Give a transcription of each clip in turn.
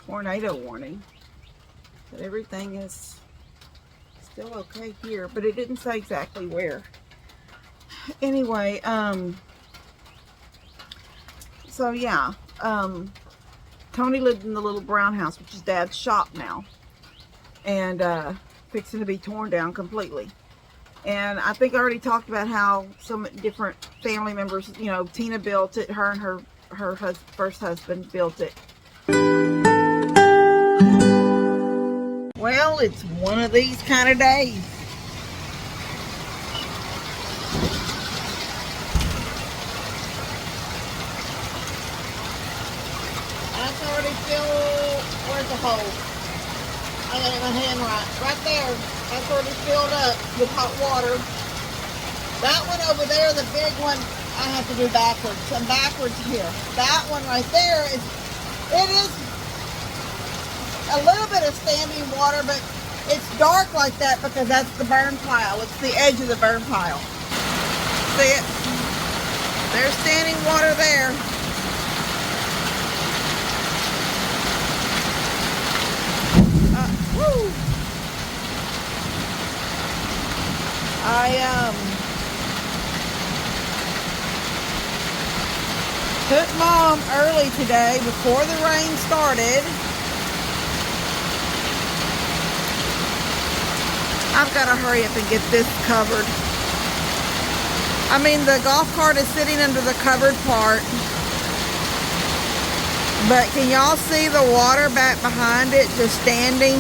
tornado warning. But everything is still okay here, but it didn't say exactly where. Anyway, so yeah, Tony lived in the little brown house, which is Dad's shop now, and fixing to be torn down completely. And I think I already talked about how some different family members, you know, Tina built it, her and her first husband built it. Well, it's one of these kind of days. That's already filled. Where's the hole? I got it in my hand right there. That's already filled up with hot water. That one over there, the big one, I have to do backwards. I'm backwards here. That one right there it is a little bit of standing water, but it's dark like that because that's the burn pile. It's the edge of the burn pile. See it? There's standing water there. Woo! I took Mom early today before the rain started. I've got to hurry up and get this covered. I mean, the golf cart is sitting under the covered part. But can y'all see the water back behind it just standing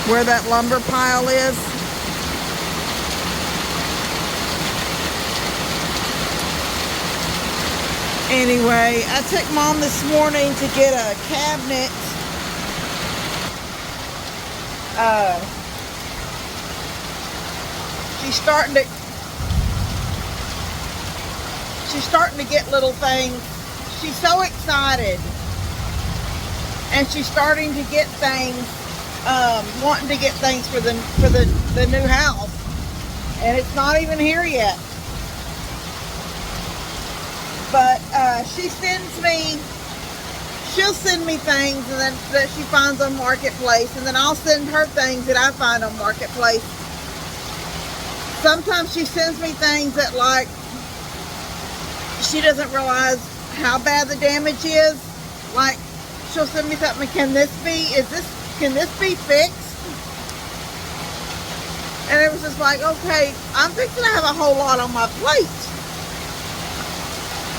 where that lumber pile is? Anyway, I took Mom this morning to get a cabinet. She's starting to get little things. She's so excited, and she's starting to get things, wanting to get things for the new house, and it's not even here yet. But she'll send me things and then that she finds on Marketplace, and then I'll send her things that I find on Marketplace. Sometimes she sends me things that, like, she doesn't realize how bad the damage is. Like, she'll send me something, can this be fixed? And it was just like, okay, I'm fixing to have a whole lot on my plate.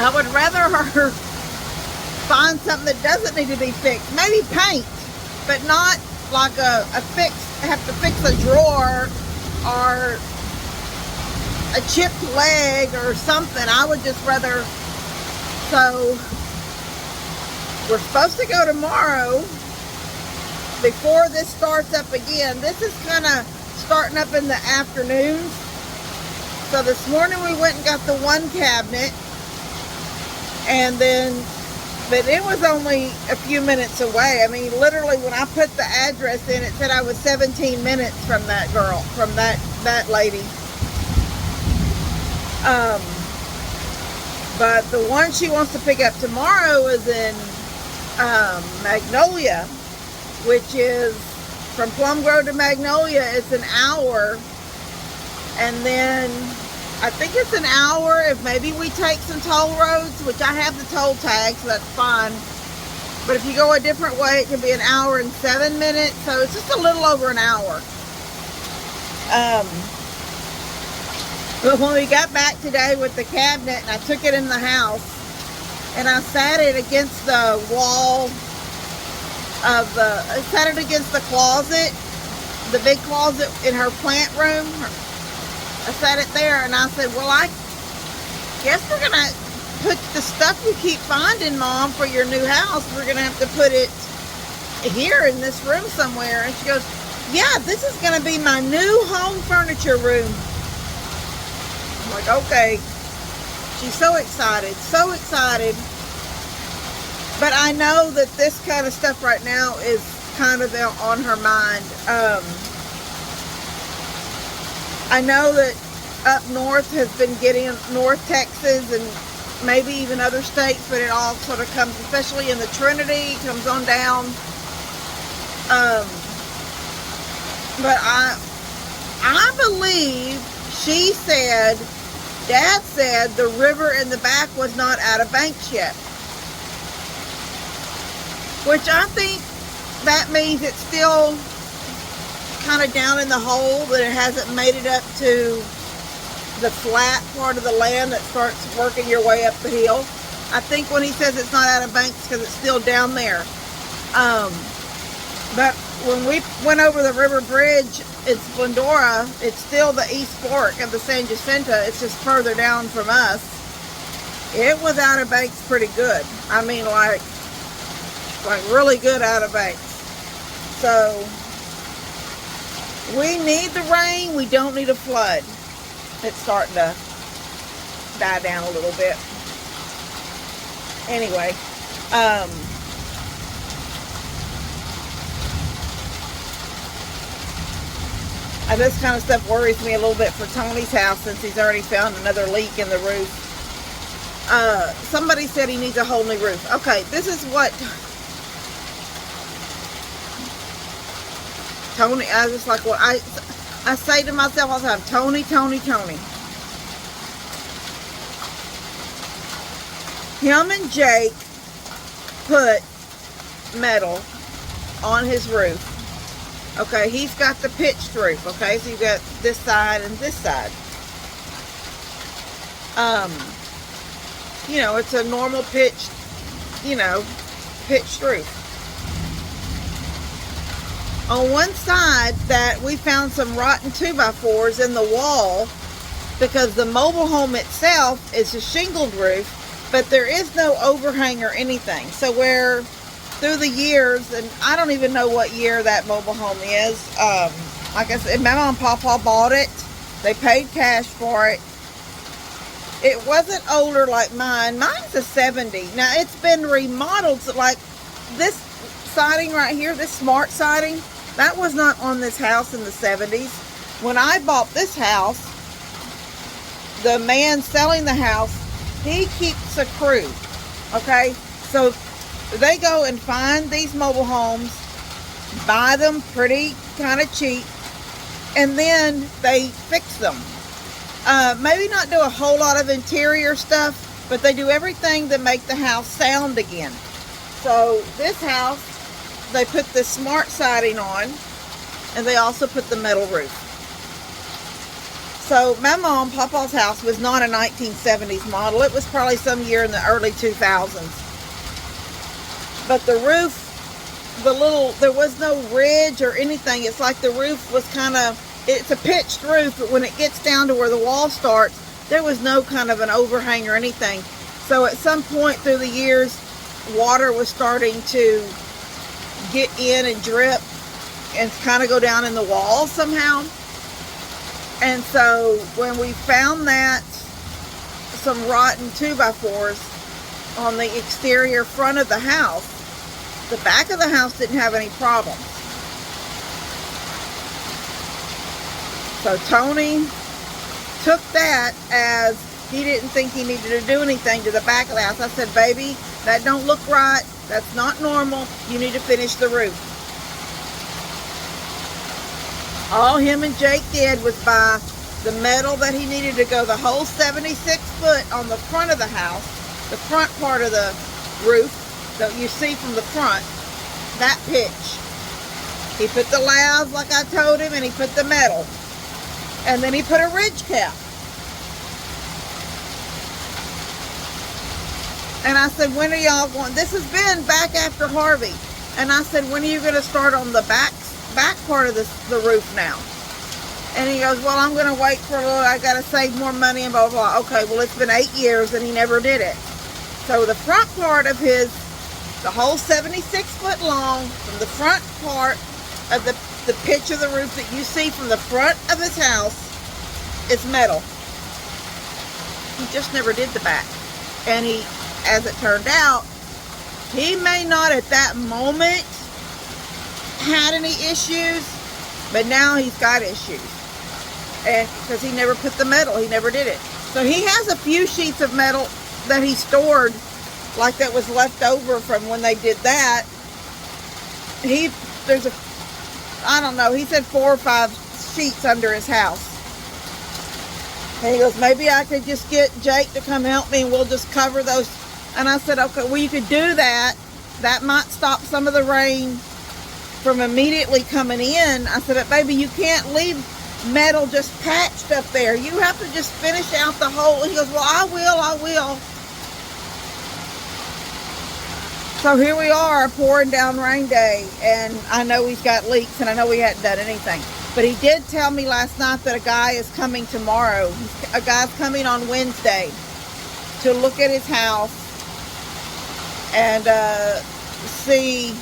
I would rather her find something that doesn't need to be fixed. Maybe paint, but not like have to fix a drawer or a chipped leg or something. I would just rather. So we're supposed to go tomorrow before this starts up again. This is kind of starting up in the afternoons. So this morning we went and got the one cabinet, and then, but it was only a few minutes away. I mean, literally when I put the address in, it said I was 17 minutes from that girl, from that lady. But the one she wants to pick up tomorrow is in Magnolia, which is from Plum Grove to Magnolia. It's an hour, and then I think it's an hour if maybe we take some toll roads, which I have the toll tag, so that's fine. But if you go a different way, it can be an hour and 7 minutes, so it's just a little over an hour. But when we got back today with the cabinet, and I took it in the house, and I sat it against the wall I sat it against the closet, the big closet in her plant room. I sat it there, and I said, well, I guess we're going to put the stuff you keep finding, Mom, for your new house. We're going to have to put it here in this room somewhere. And she goes, yeah, this is going to be my new home furniture room. I'm like, okay. She's so excited, so excited. But I know that this kind of stuff right now is kind of on her mind. I know that up north has been getting, North Texas and maybe even other states, but it all sort of comes, especially in the Trinity, comes on down. But I believe she said, Dad said the river in the back was not out of banks yet. Which I think that means it's still kind of down in the hole, but it hasn't made it up to the flat part of the land that starts working your way up the hill. I think when he says it's not out of banks because it's still down there. But when we went over the river bridge in Splendora, it's still the East Fork of the San Jacinto. It's just further down from us. It was out of banks pretty good. I mean, like really good out of banks. So we need the rain. We don't need a flood. It's starting to die down a little bit. Anyway, this kind of stuff worries me a little bit for Tony's house since he's already found another leak in the roof. Somebody said he needs a whole new roof. Okay, this is what Tony, I was just like, well, I say to myself all the time, Tony. Him and Jake put metal on his roof. Okay, he's got the pitched roof. Okay, so you got this side and this side. You know, it's a normal pitched roof. On one side that we found some rotten 2x4s in the wall because the mobile home itself is a shingled roof, but there is no overhang or anything. So where through the years, and I don't even know what year that mobile home is. Like I said, my mom and Pawpaw bought it. They paid cash for it. It wasn't older like mine. Mine's a 70. Now it's been remodeled. So like this siding right here, this smart siding, that was not on this house in the 70s. When I bought this house, the man selling the house, he keeps a crew. Okay, so they go and find these mobile homes, buy them pretty kind of cheap, and then they fix them. Maybe not do a whole lot of interior stuff, but they do everything to make the house sound again. So this house, they put the smart siding on, and they also put the metal roof. So my mom, Pawpaw's house was not a 1970s model. It was probably some year in the early 2000s. But the roof, there was no ridge or anything. It's like the roof was kind of, it's a pitched roof, but when it gets down to where the wall starts, there was no kind of an overhang or anything. So at some point through the years, water was starting to get in and drip and kind of go down in the wall somehow. And so when we found that, some rotten 2x4s on the exterior front of the house, the back of the house didn't have any problems. So Tony took that as he didn't think he needed to do anything to the back of the house. I said, baby, that don't look right. That's not normal. You need to finish the roof. All him and Jake did was buy the metal that he needed to go the whole 76 foot on the front of the house, the front part of the roof that you see from the front, that pitch. He put the layouts like I told him, and he put the metal. And then he put a ridge cap. And I said, when are y'all going? This has been back after Harvey. And I said, when are you going to start on the back part of the roof now? And he goes, well, I'm going to wait for a little. I got to save more money and blah, blah, blah. Okay, well, it's been 8 years and he never did it. So the front part of the whole 76 foot long, from the front part of the pitch of the roof that you see from the front of his house, is metal. He just never did the back. And he, as it turned out, he may not at that moment had any issues, but now he's got issues. And because he never put the metal, he never did it. So he has a few sheets of metal that he stored, like that was left over from when they did that. There's a, I don't know, he said 4 or 5 sheets under his house. And he goes, maybe I could just get Jake to come help me and we'll just cover those. And I said, okay, well, you could do that. That might stop some of the rain from immediately coming in. I said, but baby, you can't leave metal just patched up there. You have to just finish out the hole. He goes, well, I will. So here we are, pouring down rain day, and I know he's got leaks, and I know he hadn't done anything. But he did tell me last night that a guy is coming tomorrow. A guy's coming on Wednesday to look at his house and see.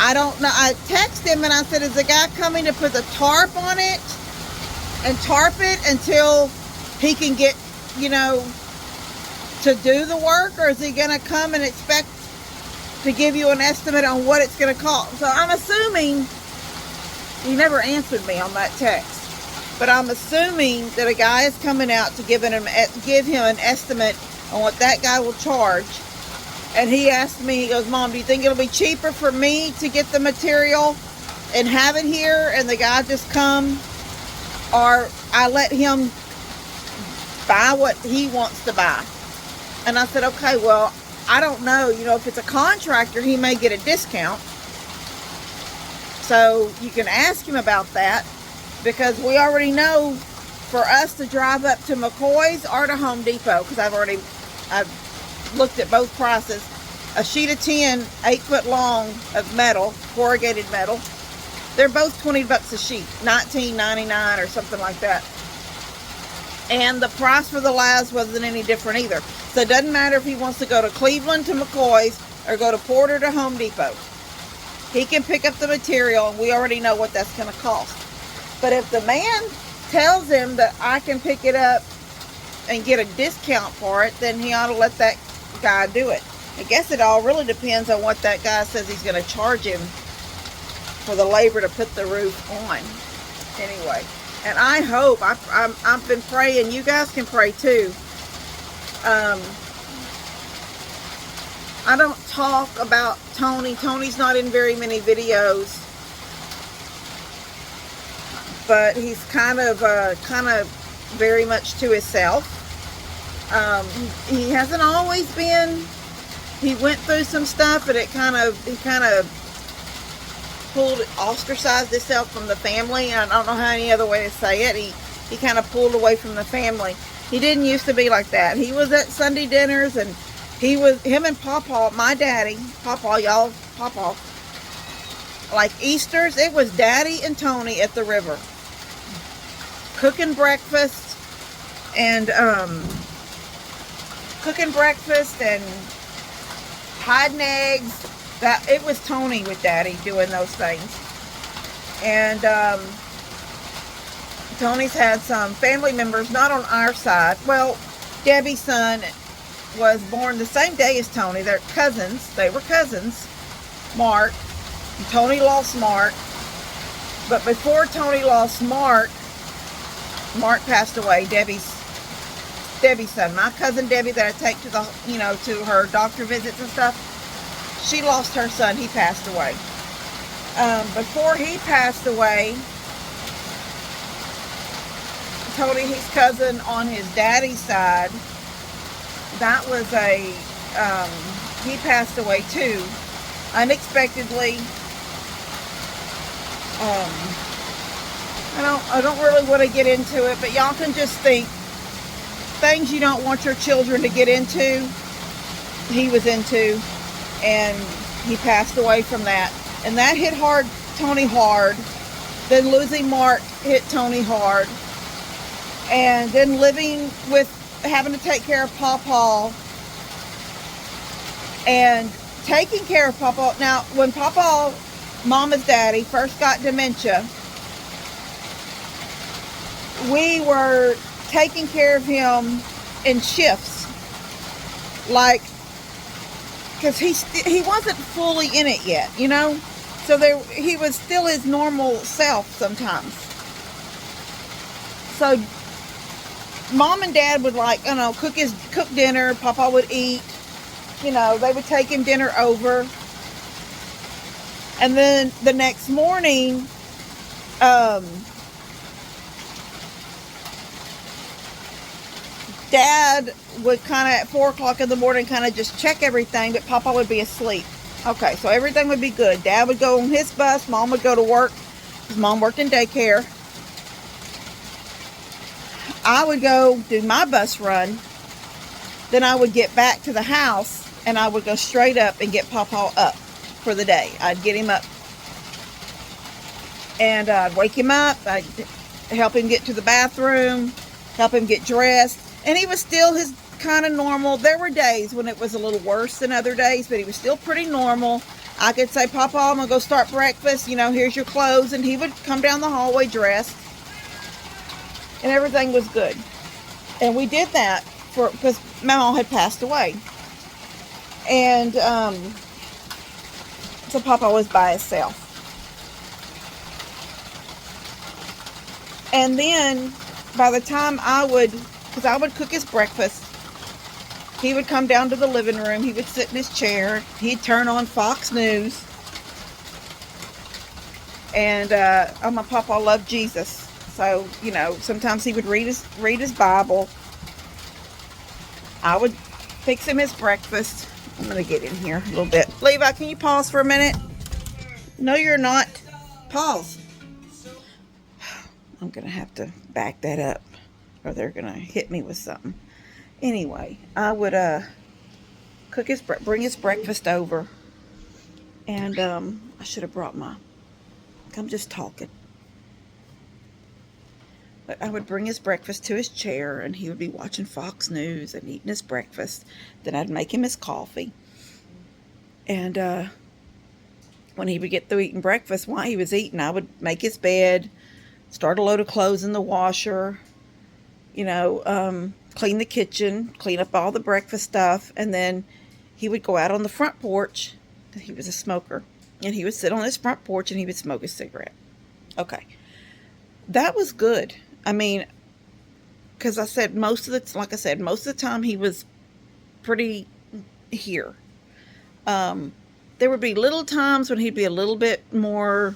I don't know. I texted him and I said, is the guy coming to put the tarp on it and tarp it until he can get, to do the work? Or is he going to come and expect to give you an estimate on what it's going to cost? So I'm assuming, he never answered me on that text, but I'm assuming that a guy is coming out to give him an estimate on what that guy will charge. And he asked me, he goes, Mom, do you think it'll be cheaper for me to get the material and have it here and the guy just come, or I let him buy what he wants to buy? And I said, okay, well, I don't know. If it's a contractor, he may get a discount. So you can ask him about that, because we already know for us to drive up to McCoy's or to Home Depot, because I've looked at both prices. A sheet of tin, 8 foot long of metal, corrugated metal. They're both $20 a sheet, $19.99 or something like that. And the price for the labs wasn't any different either. So it doesn't matter if he wants to go to Cleveland to McCoy's or go to Porter to Home Depot. He can pick up the material, and we already know what that's going to cost. But if the man tells him that I can pick it up and get a discount for it, then he ought to let that guy do it. I guess it all really depends on what that guy says he's going to charge him for the labor to put the roof on. Anyway, and I hope, I've been praying, you guys can pray too. I don't talk about Tony. Tony's not in very many videos, but he's kind of very much to himself. He hasn't always been. He went through some stuff, and he kind of ostracized himself from the family. I don't know how any other way to say it. He kind of pulled away from the family. He didn't used to be like that. He was at Sunday dinners, and him and Pawpaw, my daddy, Pawpaw, like Easter's, it was Daddy and Tony at the river, cooking breakfast and hiding eggs. That it was Tony with Daddy doing those things. And Tony's had some family members, not on our side. Well, Debbie's son was born the same day as Tony. They're cousins. They were cousins. Mark. And Tony lost Mark. But before Tony lost Mark passed away. Debbie's son. My cousin Debbie that I take to the, to her doctor visits and stuff. She lost her son. He passed away. Before he passed away, Tony, his cousin on his daddy's side, that was he passed away too, unexpectedly. I don't really want to get into it, but y'all can just think things you don't want your children to get into, he was into, and he passed away from that. And that hit Tony hard. Then losing Mark hit Tony hard. And then having to take care of Pawpaw. And taking care of Pawpaw. Now, when Pawpaw, Mama's daddy, first got dementia, we were taking care of him in shifts. Like, because he wasn't fully in it yet, So he was still his normal self sometimes. So Mom and Dad would, like, I don't know, cook dinner. Papa would eat. You know, they would take him dinner over. And then the next morning, Dad would kind of at 4 o'clock in the morning kind of just check everything, but Papa would be asleep. Okay, so everything would be good. Dad would go on his bus. Mom would go to work because Mom worked in daycare. I would go do my bus run. Then I would get back to the house and I would go straight up and get Papa up for the day. I'd get him up and I'd wake him up. I'd help him get to the bathroom, help him get dressed. And he was still his kind of normal. There were days when it was a little worse than other days, but he was still pretty normal. I could say, Papa, I'm going to go start breakfast. You know, here's your clothes. And he would come down the hallway dressed. And everything was good. And we did that because my mom had passed away. And so Papa was by himself. And then by the time because I would cook his breakfast, he would come down to the living room. He would sit in his chair. He'd turn on Fox News. And my Papa loved Jesus. So, you know, sometimes he would read his Bible. I would fix him his breakfast. I'm going to get in here a little bit. Levi, can you pause for a minute? No, you're not. Pause. I'm going to have to back that up or they're going to hit me with something. Anyway, I would bring his breakfast over. And I should have brought I'm just talking. But I would bring his breakfast to his chair and he would be watching Fox News and eating his breakfast. Then I'd make him his coffee. And when he would get through eating breakfast, while he was eating, I would make his bed, start a load of clothes in the washer, you know, clean the kitchen, clean up all the breakfast stuff. And then he would go out on the front porch. He was a smoker. And he would sit on his front porch and he would smoke a cigarette. Okay. That was good. I mean, because most of the time he was pretty here. There would be little times when he'd be a little bit more,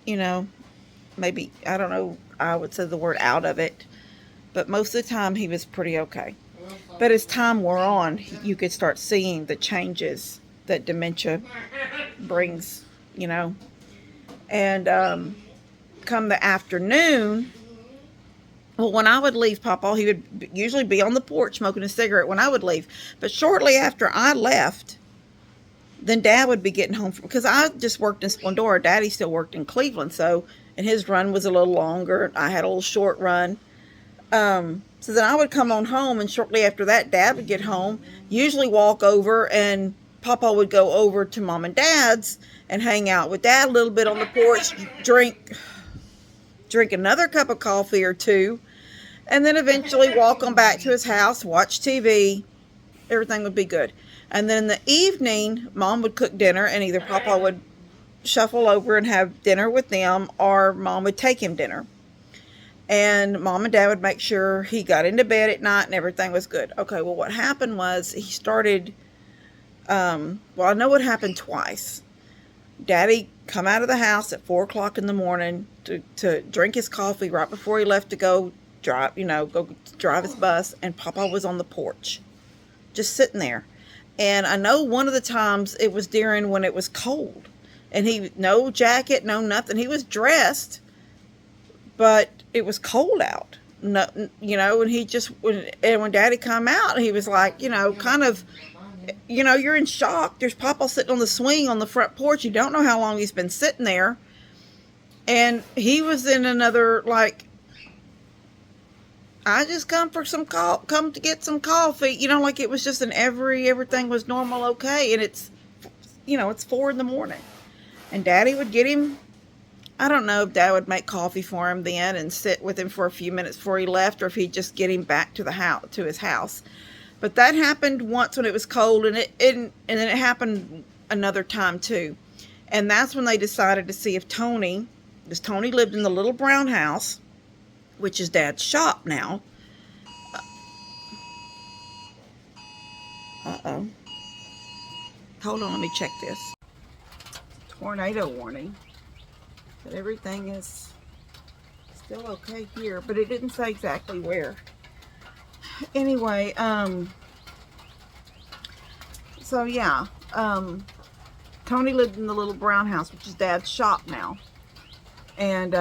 you know, maybe, I don't know, I would say the word out of it. But most of the time he was pretty okay. But as time wore on, you could start seeing the changes that dementia brings, you know. And come the afternoon, well, when I would leave Papa, he would usually be on the porch smoking a cigarette when I would leave. But shortly after I left, then Dad would be getting home because I just worked in Splendora. Daddy still worked in Cleveland, and his run was a little longer. I had a little short run. So then I would come on home, and shortly after that, Dad would get home, usually walk over, and Papa would go over to Mom and Dad's and hang out with Dad a little bit on the porch, drink another cup of coffee or two, and then eventually walk on back to his house, watch TV. Everything would be good. And then in the evening, Mom would cook dinner, and either Papa would shuffle over and have dinner with them, or Mom would take him dinner. And Mom and Dad would make sure he got into bed at night and everything was good. Okay, well, what happened was he started, I know what happened twice. Daddy come out of the house at 4 o'clock in the morning to drink his coffee right before he left to go drive his bus, and Papa was on the porch, just sitting there. And I know one of the times it was during when it was cold, and no jacket, no nothing. He was dressed, but it was cold out. No, you know, and when Daddy come out, he was like, you know, kind of, you know, you're in shock. There's Papa sitting on the swing on the front porch. You don't know how long he's been sitting there. And he was in another, like, I just come to get some coffee. You know, like it was just everything was normal, okay. And it's, you know, it's 4 in the morning. And Daddy would get him, I don't know if Dad would make coffee for him then and sit with him for a few minutes before he left, or if he'd just get him back to his house. But that happened once when it was cold, and then it happened another time too. And that's when they decided to see if Tony lived in the little brown house which is Dad's shop now. Uh-oh. Hold on, let me check this. Tornado warning. But everything is still okay here, but it didn't say exactly where. Anyway, so yeah, Tony lived in the little brown house, which is Dad's shop now, and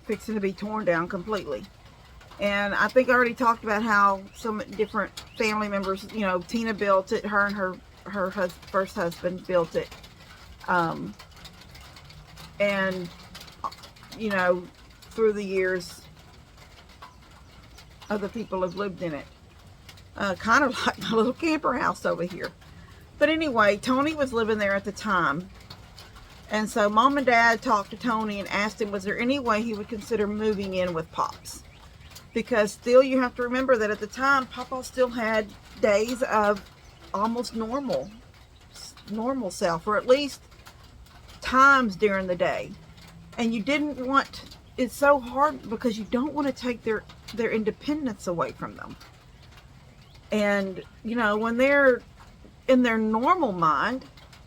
fixing to be torn down completely. And I think I already talked about how some different family members, you know, Tina built it, her and her first husband built it, and you know, through the years, other people have lived in it, kind of like my little camper house over here. But anyway, Tony was living there at the time, and so Mom and Dad talked to Tony and asked him, was there any way he would consider moving in with Pops? Because still, you have to remember that at the time, Papa still had days of almost normal self, or at least times during the day. And you didn't want, it's so hard because you don't want to take their independence away from them. And, you know, when they're in their normal mind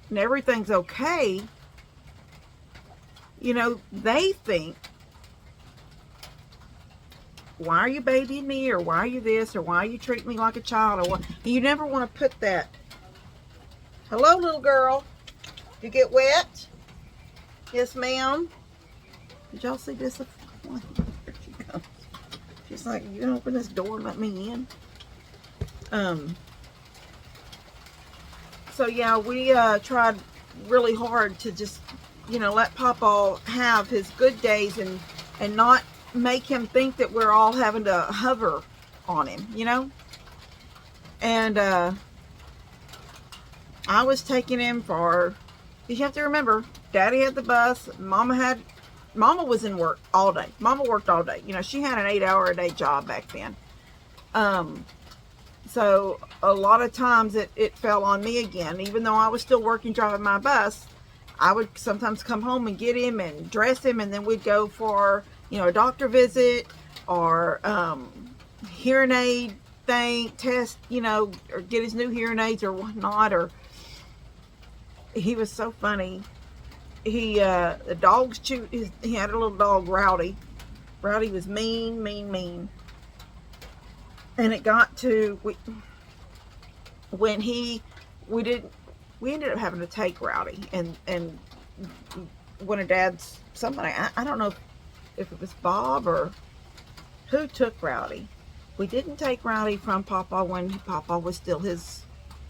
and everything's okay, you know, they think, why are you babying me, or why are you this, or why are you treating me like a child, or what? You never want to put that. Hello, little girl. You get wet? Yes, ma'am. Did y'all see this? There she goes. She's like, you gonna open this door and let me in? So yeah, we tried really hard to just, you know, let Papa have his good days and not make him think that we're all having to hover on him, you know. And I was taking him for, you have to remember, Daddy had the bus, Mama was in work all day. Mama worked all day. You know, she had an 8-hour-a-day job back then. So a lot of times it fell on me again. Even though I was still working, driving my bus, I would sometimes come home and get him and dress him, and then we'd go for, you know, a doctor visit or hearing aid test, you know, or get his new hearing aids or whatnot. Or he was so funny. The dogs chewed he had a little dog, Rowdy. Rowdy was mean. And it got to, we ended up having to take Rowdy, and one of Dad's, somebody, I don't know if it was Bob or who took Rowdy. We didn't take Rowdy from Papa when Papa was still his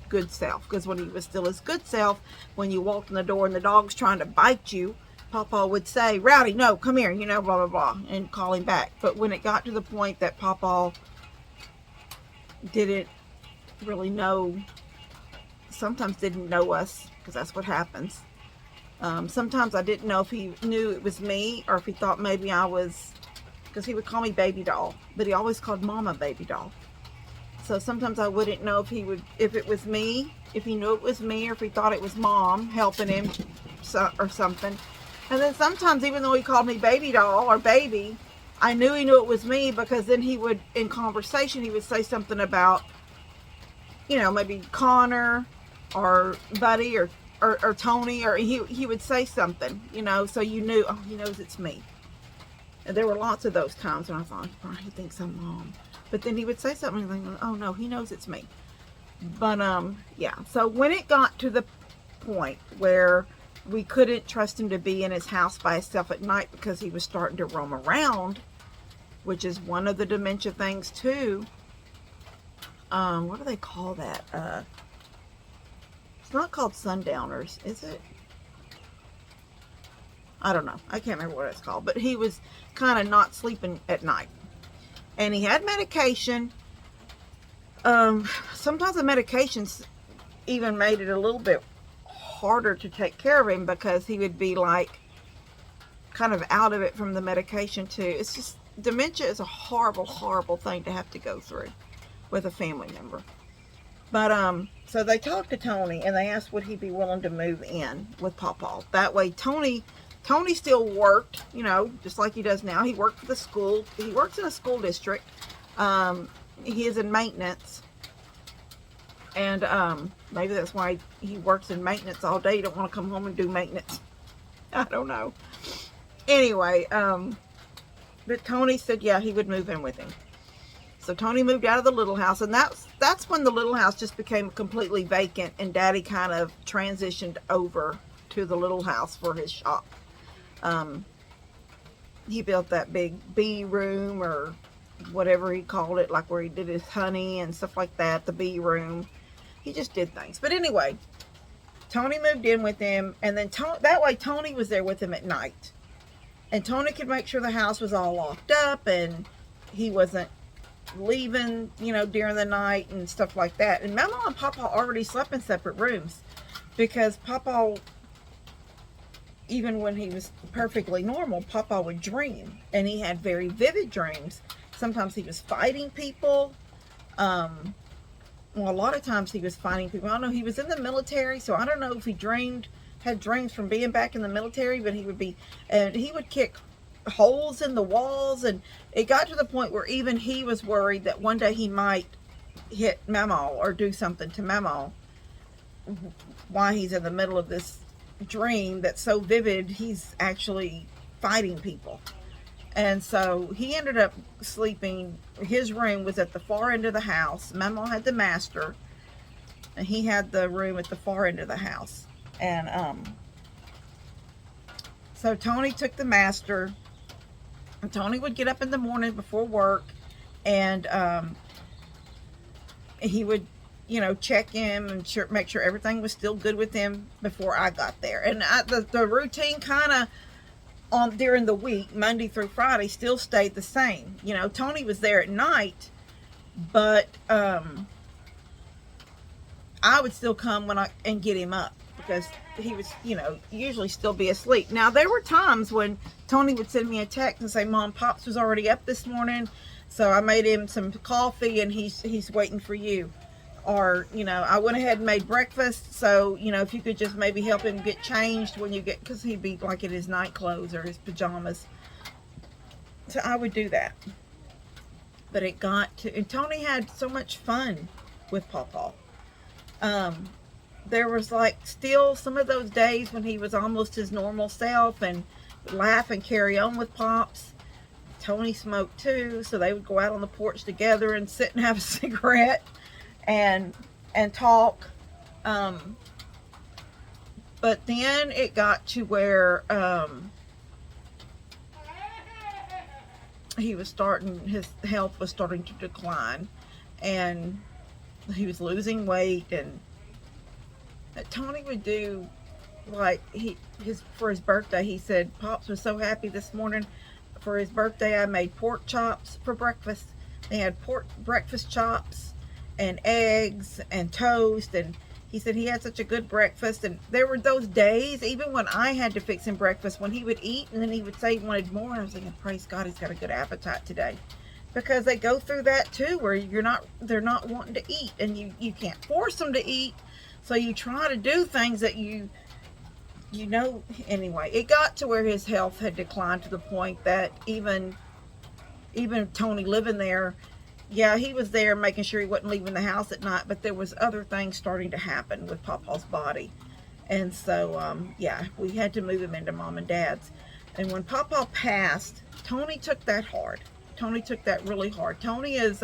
good self, because when he was still his good self, when you walked in the door and the dog's trying to bite you, Papa would say, Rowdy, no, come here, you know, blah, blah, blah, and call him back. But when it got to the point that Papa didn't really know, sometimes didn't know us, because that's what happens. Sometimes I didn't know if he knew it was me, or if he thought maybe I was, because he would call me baby doll, but he always called Mama baby doll. So sometimes I wouldn't know if it was me, if he knew it was me, or if he thought it was Mom helping him or something. And then sometimes, even though he called me baby doll or baby, I knew he knew it was me, because then he would, in conversation, he would say something about, you know, maybe Connor or Buddy or Tony, or he would say something, you know, so you knew, oh, he knows it's me. And there were lots of those times when I thought, oh, he thinks I'm Mom. But then he would say something and think, oh no, he knows it's me. But yeah, so when it got to the point where we couldn't trust him to be in his house by himself at night because he was starting to roam around, which is one of the dementia things too. What do they call that? It's not called sundowners, is it? I don't know. I can't remember what it's called. But he was kind of not sleeping at night. And he had medication. Sometimes the medications even made it a little bit harder to take care of him, because he would be like kind of out of it from the medication too. It's just, dementia is a horrible, horrible thing to have to go through with a family member. But so they talked to Tony and they asked would he be willing to move in with Pawpaw. That way Tony Tony still worked, you know, just like he does now. He worked for the school. He works in a school district. He is in maintenance. And maybe that's why he works in maintenance all day. He don't want to come home and do maintenance. I don't know. Anyway, but Tony said, yeah, he would move in with him. So Tony moved out of the little house, and that's when the little house just became completely vacant, and Daddy kind of transitioned over to the little house for his shop. He built that big bee room, or whatever he called it, like where he did his honey and stuff like that, the bee room. He just did things. But anyway, Tony moved in with him, and then that way Tony was there with him at night. And Tony could make sure the house was all locked up, and he wasn't leaving, you know, during the night and stuff like that. And Mama and Papa already slept in separate rooms, because Papa, even when he was perfectly normal, Papa would dream, and he had very vivid dreams. Sometimes he was fighting people. Well, a lot of times he was fighting people. I don't know, he was in the military, so I don't know if he had dreams from being back in the military, but he would kick holes in the walls, and it got to the point where even he was worried that one day he might hit Mama or do something to Mama while he's in the middle of this dream that's so vivid he's actually fighting people. And so he ended up sleeping. His room was at the far end of the house. Mama had the master, and he had the room at the far end of the house. And so Tony took the master. And Tony would get up in the morning before work, and he would, you know, check him and make sure everything was still good with him before I got there. And the routine kind of during the week, Monday through Friday, still stayed the same. You know, Tony was there at night, but I would still come and get him up, because he was, you know, usually still be asleep. Now, there were times when Tony would send me a text and say, Mom, Pops was already up this morning, so I made him some coffee and he's waiting for you. Or, you know, I went ahead and made breakfast, so, you know, if you could just maybe help him get changed when you get, because he'd be like in his night clothes or his pajamas. So I would do that. But it got to, and Tony had so much fun with Pawpaw. There was like still some of those days when he was almost his normal self and laugh and carry on with Pops. Tony smoked too, so they would go out on the porch together and sit and have a cigarette and talk. But then it got to where his health was starting to decline, and he was losing weight, and Tony would do, like, for his birthday, he said, Pops was so happy this morning. For his birthday, I made pork chops for breakfast. They had breakfast chops and eggs and toast, and he said he had such a good breakfast. And there were those days, even when I had to fix him breakfast, when he would eat and then he would say he wanted more, and I was thinking, praise God, he's got a good appetite today. Because they go through that too, where they're not wanting to eat, and you can't force them to eat. So you try to do things that you know, anyway. It got to where his health had declined to the point that even Tony living there, yeah, he was there making sure he wasn't leaving the house at night, but there was other things starting to happen with Pawpaw's body. And so, yeah, we had to move him into Mom and Dad's. And when Pawpaw passed, Tony took that hard. Tony took that really hard. Tony is,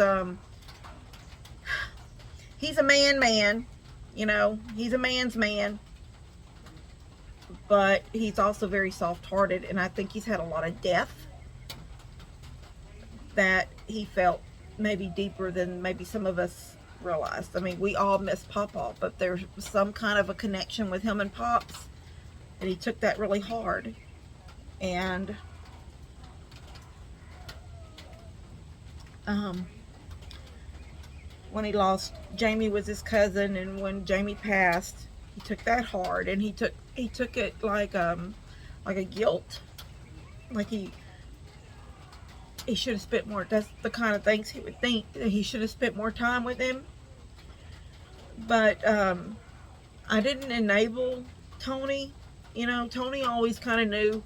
he's a man. You know, he's a man's man, but he's also very soft-hearted, and I think he's had a lot of death that he felt maybe deeper than maybe some of us realized. I mean, we all miss Pawpaw, but there's some kind of a connection with him and Pops, and he took that really hard. And when he lost, Jamie was his cousin, and when Jamie passed, he took that hard, and he took it like a guilt, like he should have spent more. That's the kind of things he would think, that he should have spent more time with him. But I didn't enable Tony You know, Tony always kind of knew,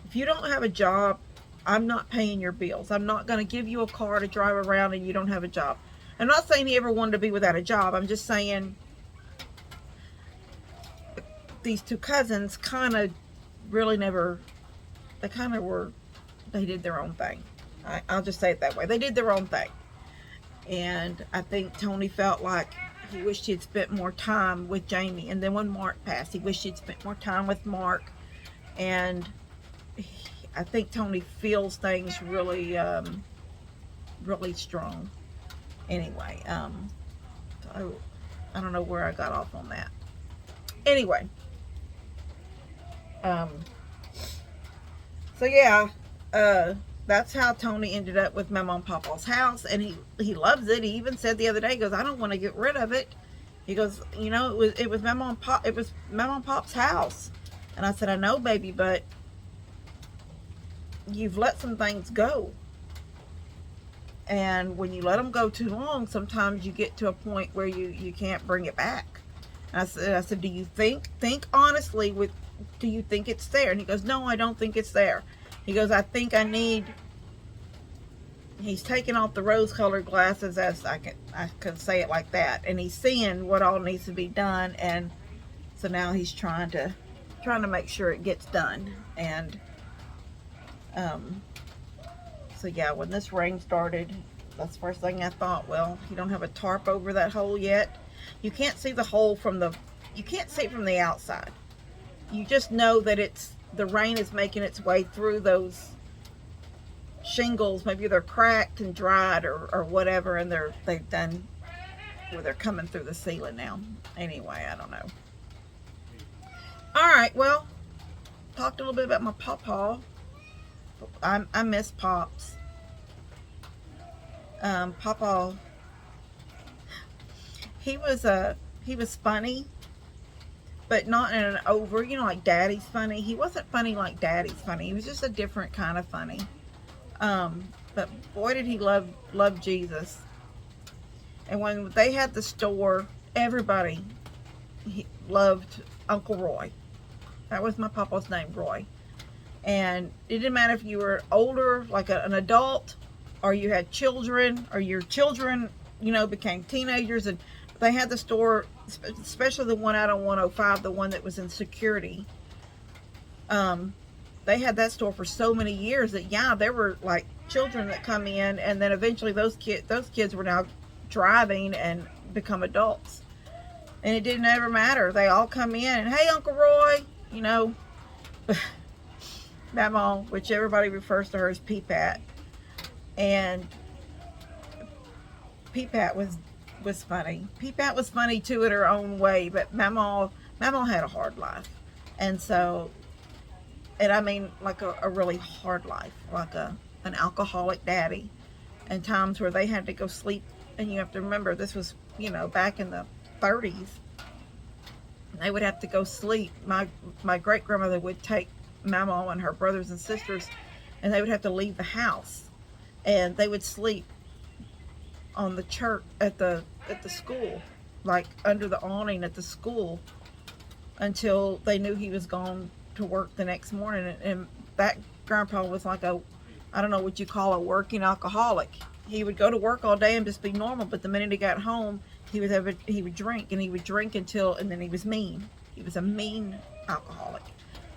if you don't have a job, I'm not paying your bills. I'm not going to give you a car to drive around and you don't have a job. I'm not saying he ever wanted to be without a job. I'm just saying these two cousins kind of really never, they kind of were, they did their own thing. I'll just say it that way. They did their own thing. And I think Tony felt like he wished he'd spent more time with Jamie. And then when Mark passed, he wished he'd spent more time with Mark. And I think Tony feels things really, really strong. Anyway, so I don't know where I got off on that. Anyway, so yeah, that's how Tony ended up with Mama and Papa's house, and he loves it. He even said the other day, he goes, I don't want to get rid of it. He goes, you know, it was Mama and Pop, it was Mama and Pop's house. And I said, I know, baby, but you've let some things go. And when you let them go too long, sometimes you get to a point where you can't bring it back. And I said, do you think honestly, do you think it's there? And he goes, no, I don't think it's there. He goes, I think I need, he's taking off the rose-colored glasses, as I can say it like that. And he's seeing what all needs to be done. And so now he's trying to make sure it gets done. And, so yeah, when this rain started, that's the first thing I thought, well, you don't have a tarp over that hole yet. You can't see the hole you can't see it from the outside. You just know that the rain is making its way through those shingles. Maybe they're cracked and dried or whatever, and they've done where they're coming through the ceiling now. Anyway, I don't know. All right, well, talked a little bit about my pawpaw. I miss Pops. Pawpaw, he was funny, but not in an over, you know, like Daddy's funny. He wasn't funny like Daddy's funny. He was just a different kind of funny. But boy, did he love Jesus. And when they had the store, everybody loved Uncle Roy. That was my papa's name, Roy. And it didn't matter if you were older, like an adult, or you had children, or your children, you know, became teenagers. And they had the store, especially the one out on 105, the one that was in security. They had that store for so many years that, yeah, there were like children that come in, and then eventually those kids were now driving and become adults. And it didn't ever matter. They all come in and, hey, Uncle Roy, you know. Mama, which everybody refers to her as Peepat. And Peepat was funny. Peepat was funny too in her own way, but Mama had a hard life. And so, and I mean like a really hard life, like an alcoholic daddy, and times where they had to go sleep. And you have to remember, this was, you know, back in the 30s. They would have to go sleep. My great grandmother would take Mama and her brothers and sisters, and they would have to leave the house, and they would sleep on the church at the school, like under the awning at the school, until they knew he was gone to work the next morning. And that grandpa was like I don't know what you call a working alcoholic. He would go to work all day and just be normal, but the minute he got home, he would drink, and he would drink and then he was mean. He was a mean alcoholic.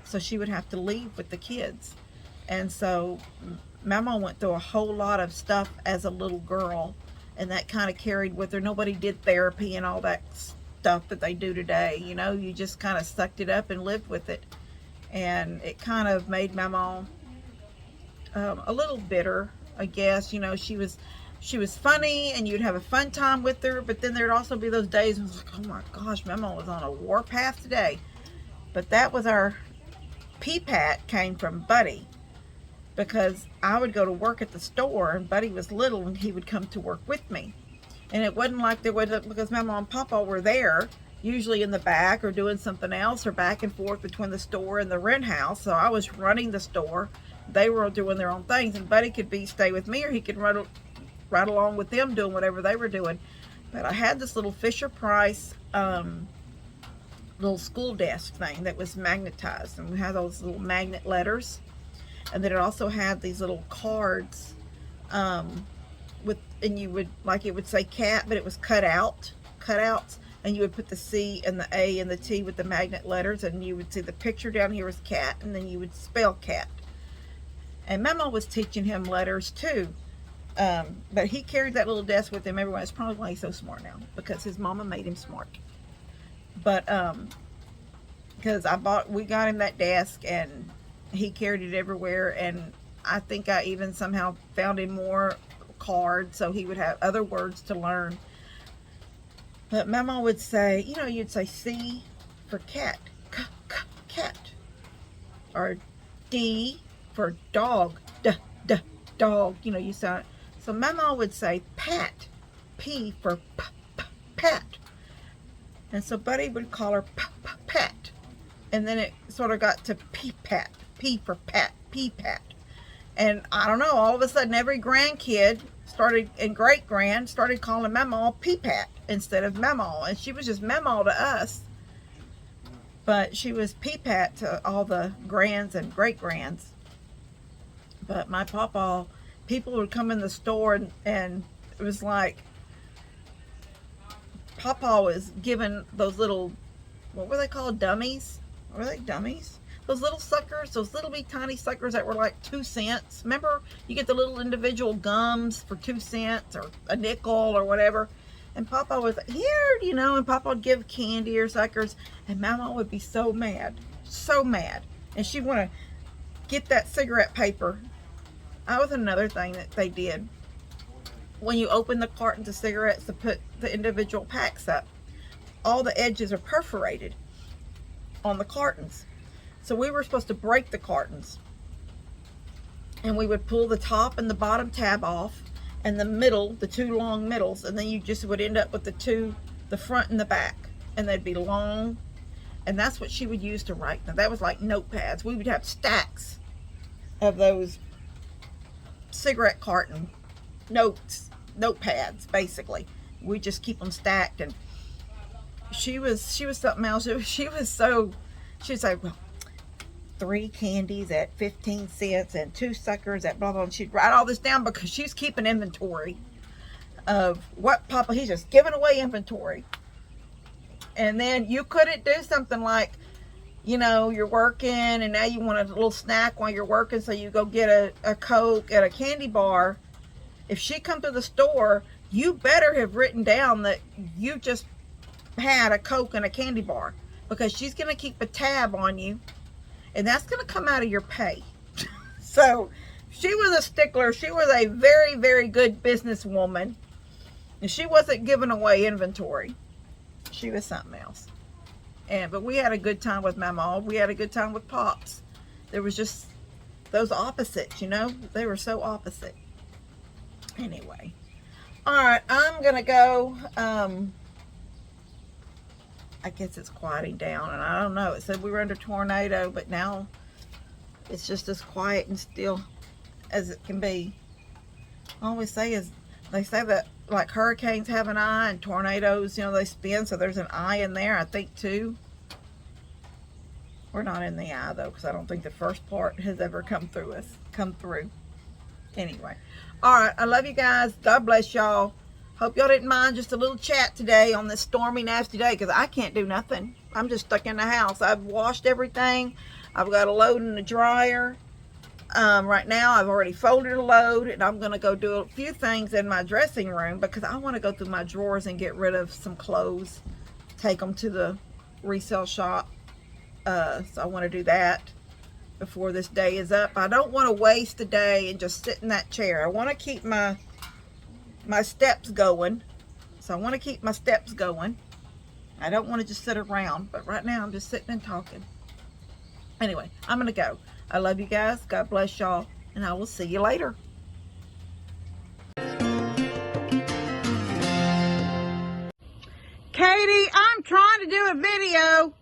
So she would have to leave with the kids. And so Mama went through a whole lot of stuff as a little girl, and that kind of carried with her. Nobody did therapy and all that stuff that they do today. You know, you just kind of sucked it up and lived with it. And it kind of made Mama a little bitter, I guess. You know, she was funny, and you'd have a fun time with her, but then there'd also be those days when it was like, oh my gosh, Mama was on a warpath today. But that was our Peepat came from Buddy, because I would go to work at the store, and Buddy was little, and he would come to work with me. And it wasn't like there was, because Mama and Papa were there, usually in the back or doing something else, or back and forth between the store and the rent house. So I was running the store. They were doing their own things, and Buddy could stay with me, or he could run right along with them doing whatever they were doing. But I had this little Fisher Price little little school desk thing that was magnetized, and we had those little magnet letters, and then it also had these little cards and you would, like, it would say cat, but it was cutouts, and you would put the C and the A and the T with the magnet letters, and you would see the picture down here was cat, and then you would spell cat. And Mama was teaching him letters too, but he carried that little desk with him everywhere. It's probably why he's so smart now, because his mama made him smart. But because we got him that desk, and he carried it everywhere, and I think I even somehow found him more cards so he would have other words to learn. But Mama would say, you know, you'd say C for cat, cat, or D for dog, dog, you know, you sound. So Mama would say pat, P for pat, and so Buddy would call her pat, and then it sort of got to P-pat, P for pat, P-pat. And I don't know, all of a sudden every grandkid started, and great-grand, started calling Mama P-pat instead of Mama. And she was just Mama to us, but she was P-pat to all the grands and great-grands. But my pawpaw, people would come in the store, and it was like Pawpaw was given those little, what were they called, dummies? Were they dummies? Those little suckers, those little bitty tiny suckers that were like 2 cents. Remember, you get the little individual gums for 2 cents or a nickel or whatever. And Papa was here, you know, and Papa would give candy or suckers, and Mama would be so mad, and she'd want to get that cigarette paper. That was another thing that they did. When you open the cartons of cigarettes to put the individual packs up, all the edges are perforated on the cartons. So we were supposed to break the cartons, and we would pull the top and the bottom tab off, and the middle, the 2 long middles, and then you just would end up with the front and the back, and they'd be long, and that's what she would use to write. Now that was like notepads. We would have stacks of those cigarette carton notepads, basically. We just keep them stacked, and she was something else. She would say, well, 3 candies at 15 cents and 2 suckers at blah blah, and she'd write all this down because she's keeping inventory of what Papa, he's just giving away inventory. And then you couldn't do something like, you know, you're working and now you want a little snack while you're working, so you go get a Coke and a candy bar. If she come to the store, you better have written down that you just had a Coke and a candy bar, because she's going to keep a tab on you, and that's going to come out of your pay. So she was a stickler. She was a very, very good businesswoman, and she wasn't giving away inventory. She was something else. But we had a good time with Mama. We had a good time with Pops. There was just those opposites, you know. They were so opposite. Anyway. Alright, I'm going to go. I guess it's quieting down, and I don't know. It said we were under tornado, but now it's just as quiet and still as it can be. All we say is, they say that like hurricanes have an eye, and tornadoes, you know, they spin, so there's an eye in there, I think, too. We're not in the eye, though, because I don't think the first part has ever come through. Anyway. Alright, I love you guys. God bless y'all. Hope y'all didn't mind just a little chat today on this stormy, nasty day, because I can't do nothing. I'm just stuck in the house. I've washed everything. I've got a load in the dryer. Right now, I've already folded a load, and I'm going to go do a few things in my dressing room, because I want to go through my drawers and get rid of some clothes, take them to the resale shop. So I want to do that before this day is up. I don't want to waste a day and just sit in that chair. I want to keep my steps going. So I want to keep my steps going. I don't want to just sit around, but right now I'm just sitting and talking. Anyway, I'm going to go. I love you guys. God bless y'all, and I will see you later. Katie, I'm trying to do a video.